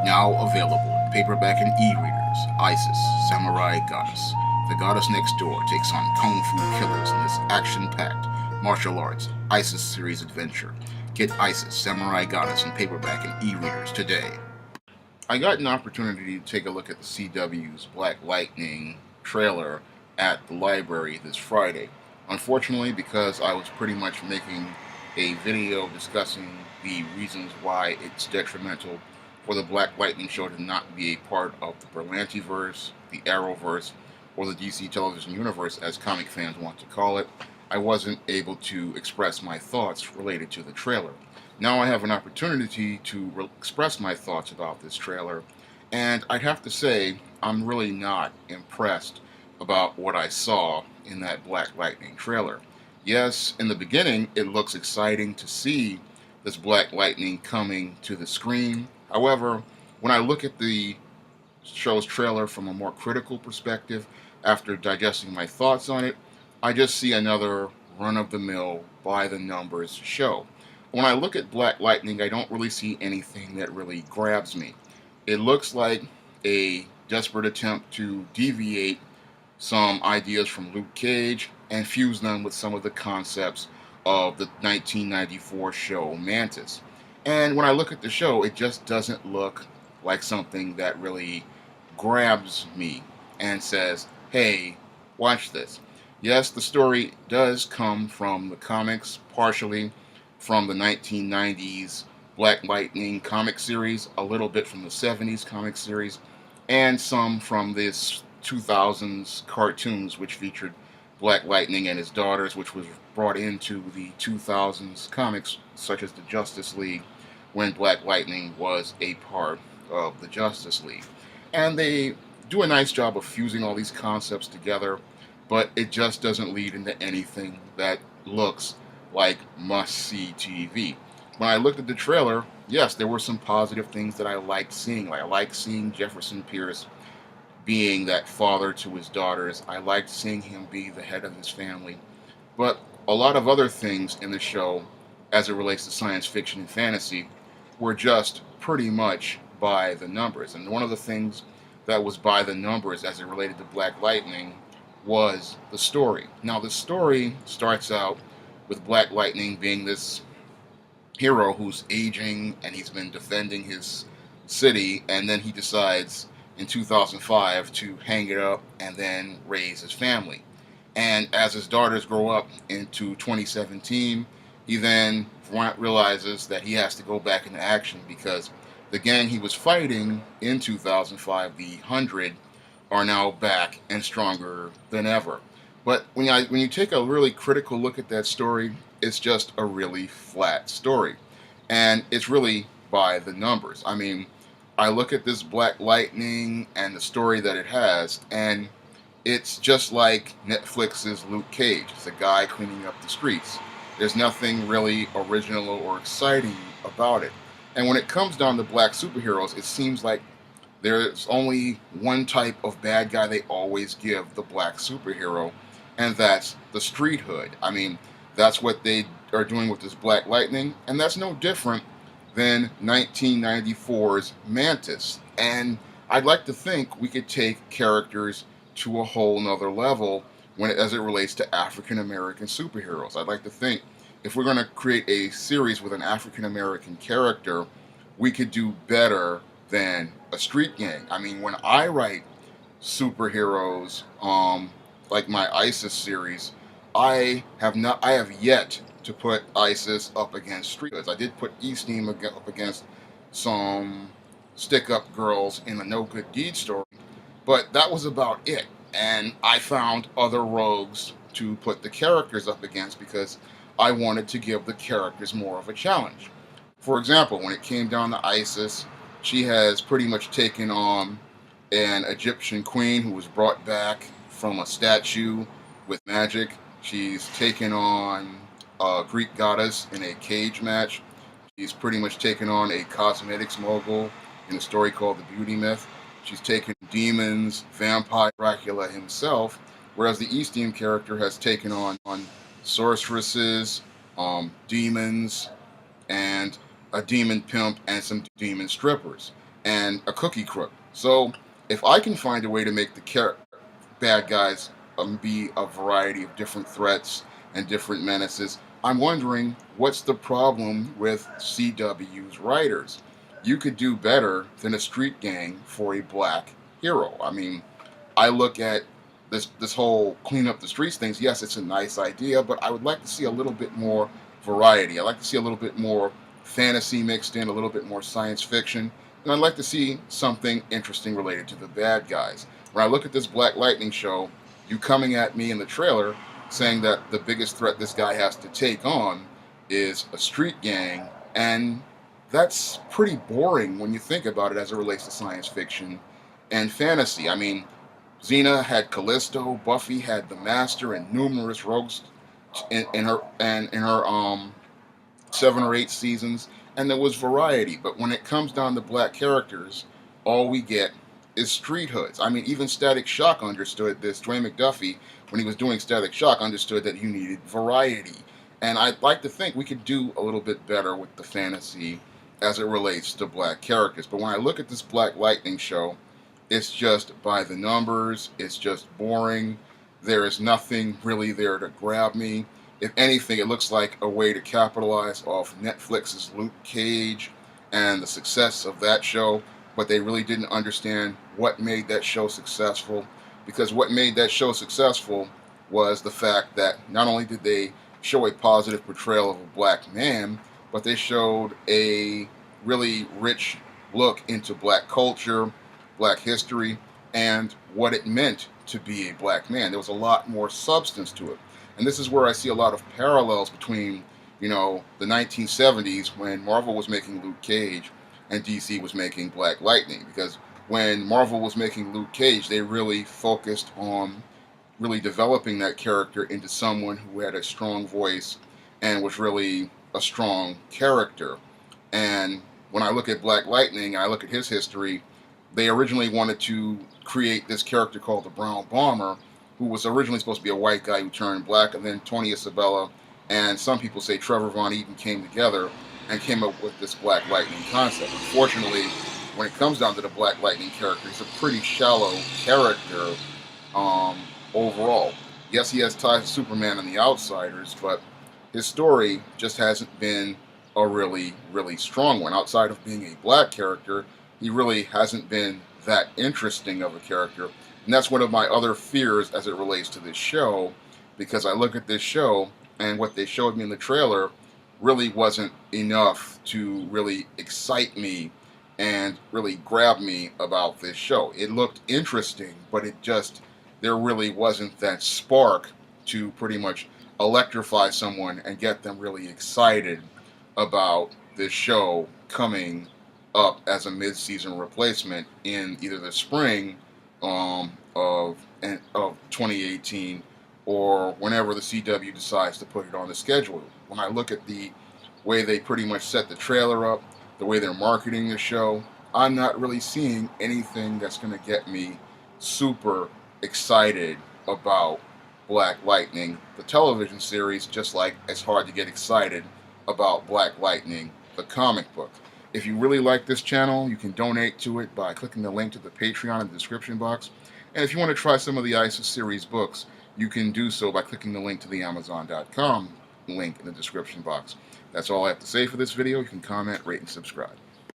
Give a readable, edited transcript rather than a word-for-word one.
Now available in paperback and e-readers, Isis, Samurai Goddess. The goddess next door takes on kung fu killers in this action-packed martial arts Isis series adventure. Get Isis, Samurai Goddess in paperback and e-readers today. I got an opportunity to take a look at the CW's Black Lightning trailer at the library this Friday. Unfortunately, because I was pretty much making a video discussing the reasons why it's detrimental for the Black Lightning show to not be a part of the Berlantiverse, the Arrowverse, or the DC television universe, as comic fans want to call it, I wasn't able to express my thoughts related to the trailer. Now I have an opportunity to express my thoughts about this trailer, and I'd have to say I'm really not impressed about what I saw in that Black Lightning trailer. Yes, in the beginning, it looks exciting to see this Black Lightning coming to the screen. However, when I look at the show's trailer from a more critical perspective, after digesting my thoughts on it, I just see another run of the mill, by the numbers show. When I look at Black Lightning, I don't really see anything that really grabs me. It looks like a desperate attempt to deviate some ideas from Luke Cage and fuse them with some of the concepts of the 1994 show Mantis. And when I look at the show, it just doesn't look like something that really grabs me and says, hey, watch this. Yes, the story does come from the comics, partially from the 1990s Black Lightning comic series, a little bit from the 70s comic series, and some from this 2000s cartoons, which featured Black Lightning and his daughters, which was brought into the 2000s comics, such as the Justice League, when Black Lightning was a part of the Justice League. And they do a nice job of fusing all these concepts together, but it just doesn't lead into anything that looks like must-see TV. When I looked at the trailer, yes, there were some positive things that I liked seeing. Like I liked seeing Jefferson Pierce being that father to his daughters. I liked seeing him be the head of his family. But a lot of other things in the show, as it relates to science fiction and fantasy, were just pretty much by the numbers. And one of the things that was by the numbers as it related to Black Lightning was the story. Now, the story starts out with Black Lightning being this hero who's aging and he's been defending his city, and then he decides in 2005 to hang it up and then raise his family. And as his daughters grow up into 2017, he then realizes that he has to go back into action because the gang he was fighting in 2005, the 100, are now back and stronger than ever. But when you take a really critical look at that story, it's just a really flat story. And it's really by the numbers. I mean, I look at this Black Lightning and the story that it has, and it's just like Netflix's Luke Cage. It's a guy cleaning up the streets. There's nothing really original or exciting about it. And when it comes down to black superheroes, it seems like there's only one type of bad guy they always give the black superhero, and that's the street hood. I mean, that's what they are doing with this Black Lightning, and that's no different than 1994's Mantis. And I'd like to think we could take characters to a whole nother level as it relates to African American superheroes. I'd like to think if we're going to create a series with an African American character, we could do better than a street gang. I mean, when I write superheroes, like my ISIS series, I have yet to put ISIS up against street hoods. I did put E-Steam up against some stick-up girls in a No Good Deed story, but that was about it. And I found other rogues to put the characters up against because I wanted to give the characters more of a challenge. For example, when it came down to Isis, she has pretty much taken on an Egyptian queen who was brought back from a statue with magic. She's taken on a Greek goddess in a cage match. She's pretty much taken on a cosmetics mogul in a story called The Beauty Myth. She's taken demons, vampire Dracula himself, whereas the East-Team character has taken on sorceresses, demons, and a demon pimp and some demon strippers. and a cookie crook. So if I can find a way to make the bad guys be a variety of different threats and different menaces, I'm wondering what's the problem with CW's writers. You could do better than a street gang for a black hero. I mean, I look at this whole clean up the streets things. Yes, it's a nice idea, but I would like to see a little bit more variety. I'd like to see a little bit more fantasy mixed in, a little bit more science fiction, and I'd like to see something interesting related to the bad guys. When I look at this Black Lightning show, you coming at me in the trailer saying that the biggest threat this guy has to take on is a street gang, and that's pretty boring when you think about it as it relates to science fiction and fantasy. I mean, Xena had Callisto, Buffy had the Master, and numerous rogues in her 7 or 8 seasons, and there was variety. But when it comes down to black characters, all we get is street hoods. I mean, even Static Shock understood this. Dwayne McDuffie, when he was doing Static Shock, understood that you needed variety. And I'd like to think we could do a little bit better with the fantasy as it relates to black characters. But when I look at this Black Lightning show, it's just by the numbers. It's just boring. There is nothing really there to grab me. If anything, it looks like a way to capitalize off Netflix's Luke Cage and the success of that show, but they really didn't understand what made that show successful, because what made that show successful was the fact that not only did they show a positive portrayal of a black man, but they showed a really rich look into black culture, black history, and what it meant to be a black man. There was a lot more substance to it. And this is where I see a lot of parallels between, the 1970s when Marvel was making Luke Cage and DC was making Black Lightning. Because when Marvel was making Luke Cage, they really focused on really developing that character into someone who had a strong voice and was really a strong character. And when I look at Black Lightning, I look at his history, they originally wanted to create this character called the Brown Bomber, who was originally supposed to be a white guy who turned black, and then Tony Isabella and some people say Trevor Von Eaton came together and came up with this Black Lightning concept. Unfortunately, when it comes down to the Black Lightning character, he's a pretty shallow character overall. Yes, he has ties to Superman and the Outsiders, but his story just hasn't been a really, really strong one. Outside of being a black character, he really hasn't been that interesting of a character. And that's one of my other fears as it relates to this show, because I look at this show and what they showed me in the trailer really wasn't enough to really excite me and really grab me about this show. It looked interesting, but there really wasn't that spark to pretty much electrify someone and get them really excited about this show coming up as a mid-season replacement in either the spring of 2018 or whenever the CW decides to put it on the schedule. When I look at the way they pretty much set the trailer up, the way they're marketing the show, I'm not really seeing anything that's going to get me super excited about Black Lightning, the television series, just like it's hard to get excited about Black Lightning, the comic book. If you really like this channel, you can donate to it by clicking the link to the Patreon in the description box. And if you want to try some of the ISIS series books, you can do so by clicking the link to the Amazon.com link in the description box. That's all I have to say for this video. You can comment, rate, and subscribe.